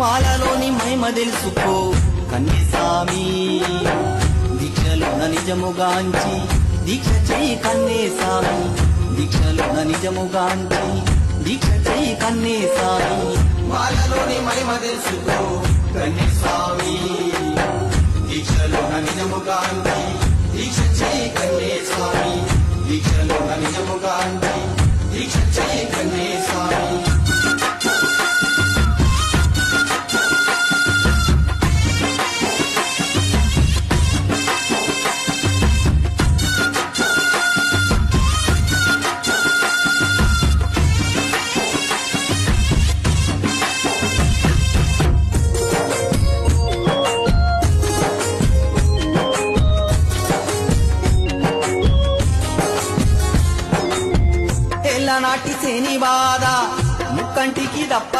మాలలోని మహిమ తెలుసుకో కన్యస్వామి, దీక్షలోన నిజముగాంచి దీక్ష చెయ్యి కన్యస్వామి, దీక్షలోన నిజముగాంచి దీక్ష చెయ్యి కన్యస్వామి. మాలలోని మహిమ తెలుసుకో కన్యస్వామి, దీక్షలోన నిజముగాంచి దీక్ష చెయ్యి కన్యస్వామి, దీక్షలోన నిజముగాంచి దీక్ష చెయ్యి కన్యస్వామి. నాటి శనివాద ముక్కంటికి దప్ప